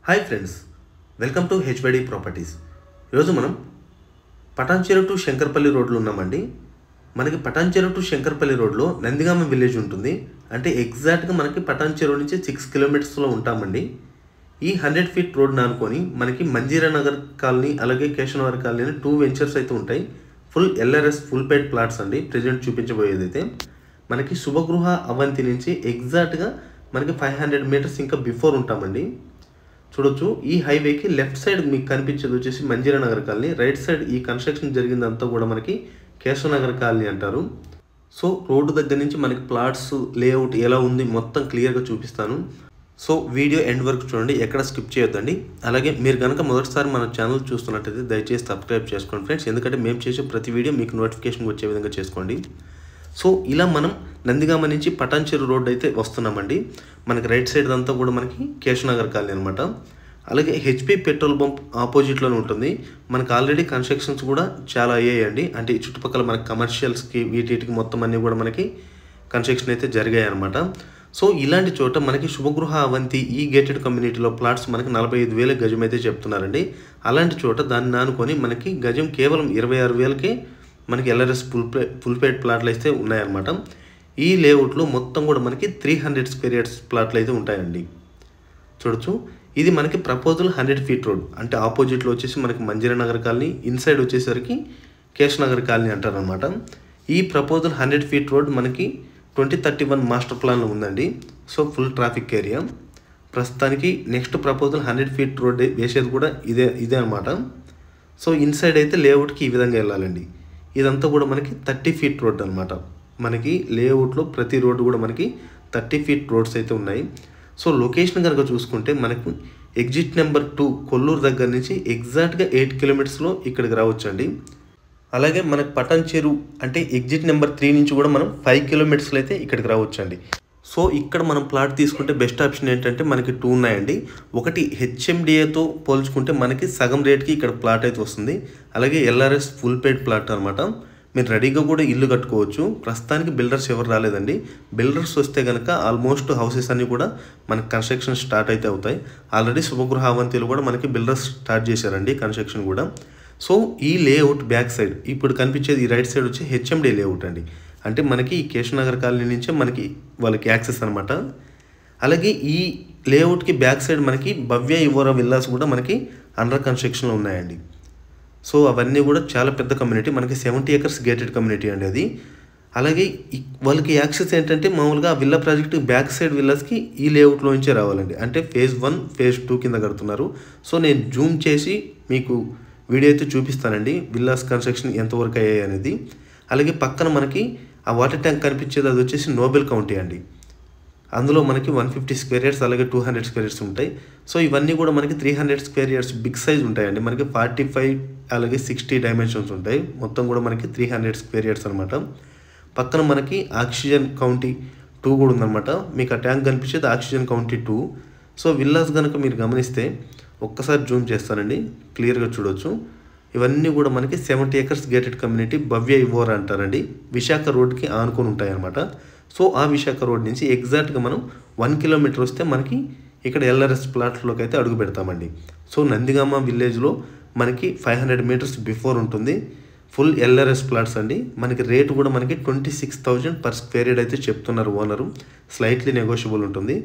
Hi friends, welcome to HYD properties. ఈరోజు మనం Patancheru to Shankarpally రోడ్లో ఉన్నామండి. మనకి పటాన్చెరు టు శంకర్పల్లి రోడ్లో నందిగామ విలేజ్ ఉంటుంది. అంటే ఎగ్జాక్ట్గా మనకి పటాన్చెరు నుంచి 6 కిలోమీటర్స్లో ఉంటామండి. ఈ 100 ఫీట్ రోడ్ని అనుకొని మనకి మంజీరా నగర్ కాలనీ అలాగే కేశవనగర్ కాలనీ అని 2 వెంచర్స్ అయితే ఉంటాయి. Full LRS full paid plots అండి. ప్రజెంట్ చూపించబోయేది అయితే మనకి శుభగృహ అవంతి నుంచి ఎగ్జాక్ట్గా మనకి 500 మీటర్స్ ఇంకా బిఫోర్ ఉంటామండి. చూడొచ్చు, ఈ హైవేకి లెఫ్ట్ సైడ్ మీకు కనిపించేది వచ్చేసి Manjeera Nagar colony, right side ఈ కన్స్ట్రక్షన్ జరిగిందంతా కూడా మనకి కేశవనగర్ కాలనీ అంటారు. సో రోడ్డు దగ్గర నుంచి మనకి ప్లాట్స్ లేఅవుట్ ఎలా ఉంది మొత్తం క్లియర్గా చూపిస్తాను. సో వీడియో ఎండ్ వరకు చూడండి, ఎక్కడ స్కిప్ చేయొద్దండి. అలాగే మీరు కనుక మొదటిసారి మన ఛానల్ చూస్తున్నట్టయితే దయచేసి సబ్స్క్రైబ్ చేసుకోండి ఫ్రెండ్స్, ఎందుకంటే మేము చేసే ప్రతి వీడియో మీకు నోటిఫికేషన్ వచ్చే విధంగా చేసుకోండి. సో ఇలా మనం నందిగామ నుంచి పటాన్చెరు రోడ్ అయితే వస్తున్నామండి. మనకి రైట్ సైడ్ అంతా కూడా మనకి కేశవనగర్ కాలనీ అనమాట. అలాగే హెచ్పి పెట్రోల్ బంప్ ఆపోజిట్లోనే ఉంటుంది. మనకు ఆల్రెడీ కన్స్ట్రక్షన్స్ కూడా చాలా అయ్యాయండి. అంటే ఈ చుట్టుపక్కల మనకి కమర్షియల్స్కి వీటికి మొత్తం అన్నీ కూడా మనకి కన్స్ట్రక్షన్ అయితే జరిగాయి అనమాట. సో ఇలాంటి చోట మనకి శుభగృహ అవంతి ఈ గేటెడ్ కమ్యూనిటీలో ప్లాట్స్ మనకి 45,000 గజం అయితే చెప్తున్నారండి. అలాంటి చోట దాన్ని ఆనుకొని మనకి గజం కేవలం 26,000కే మనకి ఎల్ఆర్ఎస్ ఫుల్ పెయిడ్ ప్లాట్లు అయితే ఉన్నాయన్నమాట. ఈ లేఅవుట్లో మొత్తం కూడా మనకి 300 స్క్వేర్ యార్డ్స్ ప్లాట్లు అయితే ఉంటాయండి. చూడొచ్చు, ఇది మనకి ప్రపోజల్ 100 ఫీట్ రోడ్. అంటే ఆపోజిట్లో వచ్చేసి మనకి మంజీరా నగర్ కాలనీ, ఇన్సైడ్ వచ్చేసరికి కేశవనగర్ కాలనీ అంటారనమాట. ఈ ప్రపోజల్ 100 ఫీట్ రోడ్ మనకి 2031 మాస్టర్ ప్లాన్లో ఉందండి. So full traffic area. ప్రస్తుతానికి నెక్స్ట్ ప్రపోజల్ 100 ఫీట్ రోడ్ వేసేది కూడా ఇదే అనమాట. సో ఇన్సైడ్ అయితే లేఅవుట్కి ఈ విధంగా వెళ్ళాలండి. ఇదంతా కూడా మనకి 30 ఫీట్ రోడ్ అనమాట. మనకి లేఅవుట్లో ప్రతి రోడ్డు కూడా మనకి 30 ఫీట్ రోడ్స్ అయితే ఉన్నాయి. సో లొకేషన్ కనుక చూసుకుంటే మనకు ఎగ్జిట్ నెంబర్ 2 కొల్లూరు దగ్గర నుంచి ఎగ్జాక్ట్గా 8 కిలోమీటర్స్లో ఇక్కడికి రావచ్చండి. అలాగే మనకు పటాన్చెరు అంటే ఎగ్జిట్ నెంబర్ 3 నుంచి కూడా మనం 5 కిలోమీటర్స్లో అయితే ఇక్కడికి రావచ్చండి. సో ఇక్కడ మనం ప్లాట్ తీసుకుంటే బెస్ట్ ఆప్షన్ ఏంటంటే మనకి 2 ఉన్నాయండి. ఒకటి హెచ్ఎండిఏతో పోల్చుకుంటే మనకి సగం రేట్కి ఇక్కడ ప్లాట్ అయితే వస్తుంది. అలాగే ఎల్ఆర్ఎస్ ఫుల్ పెయిడ్ ప్లాట్ అనమాట. మీరు రెడీగా కూడా ఇల్లు కట్టుకోవచ్చు. ప్రస్తుతానికి బిల్డర్స్ ఎవరు రాలేదండి. బిల్డర్స్ వస్తే కనుక ఆల్మోస్ట్ హౌసెస్ అన్నీ కూడా మనకి కన్స్ట్రక్షన్ స్టార్ట్ అయితే అవుతాయి. ఆల్రెడీ శుభగృహ అవంతిలో కూడా మనకి బిల్డర్స్ స్టార్ట్ చేశారండి కన్స్ట్రక్షన్ కూడా. సో ఈ లేఅవుట్ బ్యాక్ సైడ్ ఇప్పుడు కనిపించేది ఈ రైట్ సైడ్ వచ్చి హెచ్ఎండి లేఅవుట్ అండి. అంటే మనకి ఈ కేశవనగర్ కాలనీ నుంచే మనకి వాళ్ళకి యాక్సెస్ అనమాట. అలాగే ఈ లేఅవుట్కి బ్యాక్ సైడ్ మనకి భవ్య ఇవోరా విల్లాస్ కూడా మనకి అండర్ కన్స్ట్రక్షన్లో ఉన్నాయండి. సో అవన్నీ కూడా చాలా పెద్ద కమ్యూనిటీ, మనకి 70 acres గేటెడ్ కమ్యూనిటీ అండి అది. అలాగే వాళ్ళకి యాక్సెస్ ఏంటంటే మామూలుగా ఆ విల్లా ప్రాజెక్ట్ బ్యాక్ సైడ్ విల్లాస్కి ఈ లేఅవుట్లో నుంచే రావాలండి. అంటే ఫేజ్ 1 ఫేజ్ 2 కింద కడుతున్నారు. సో నేను జూమ్ చేసి మీకు వీడియో అయితే చూపిస్తానండి విల్లాస్ కన్స్ట్రక్షన్ ఎంతవరకు అయ్యాయి అనేది. అలాగే పక్కన మనకి ఆ వాటర్ ట్యాంక్ కనిపించేది అది వచ్చేసి నోబెల్ కౌంటీ అండి. అందులో మనకి 150 స్క్వేర్ యార్డ్స్ అలాగే 200 స్క్వేర్ యార్డ్స్ ఉంటాయి. సో ఇవన్నీ కూడా మనకి 300 స్క్వేర్ యార్డ్స్ బిగ్ సైజ్ ఉంటాయండి. మనకి 45 అలాగే 60 డైమెన్షన్స్ ఉంటాయి. మొత్తం కూడా మనకి 300 స్క్వేర్ యార్డ్స్ అనమాట. పక్కన మనకి ఆక్సిజన్ కౌంటీ 2 కూడా ఉందన్నమాట. మీకు ఆ ట్యాంక్ కనిపించేది ఆక్సిజన్ కౌంటీ 2. సో విల్లాస్ కనుక మీరు గమనిస్తే ఒక్కసారి జూమ్ చేస్తానండి, క్లియర్గా చూడొచ్చు. ఇవన్నీ కూడా మనకి 70 acres గేటెడ్ కమ్యూనిటీ భవ్య ఇవోరా అంటారండి. విశాఖ రోడ్కి ఆనుకొని ఉంటాయి అనమాట. సో ఆ విశాఖ రోడ్ నుంచి ఎగ్జాక్ట్గా మనం 1 కిలోమీటర్ వస్తే మనకి ఇక్కడ ఎల్ఆర్ఎస్ ప్లాట్లోకి అయితే అడుగు పెడతామండి. సో నందిగామ విలేజ్లో మనకి 500 మీటర్స్ బిఫోర్ ఉంటుంది. ఫుల్ ఎల్ఆర్ఎస్ ప్లాట్స్ అండి. మనకి రేటు కూడా మనకి 26,000 పర్ స్క్వేర్ యార్డ్ అయితే చెప్తున్నారు ఓనరు. స్లైట్లీ నెగోషియబుల్ ఉంటుంది.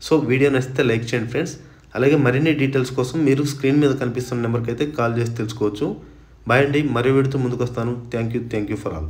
సో వీడియో నచ్చితే లైక్ చేయండి ఫ్రెండ్స్. అలాగే మరిన్ని డీటెయిల్స్ కోసం మీరు స్క్రీన్ మీద కనిపిస్తున్న నెంబర్కి అయితే కాల్ చేసి తెలుసుకోవచ్చు. బాయ్ అండి, మరో వీడియోతో ముందుకు వస్తాను. Thank you for all.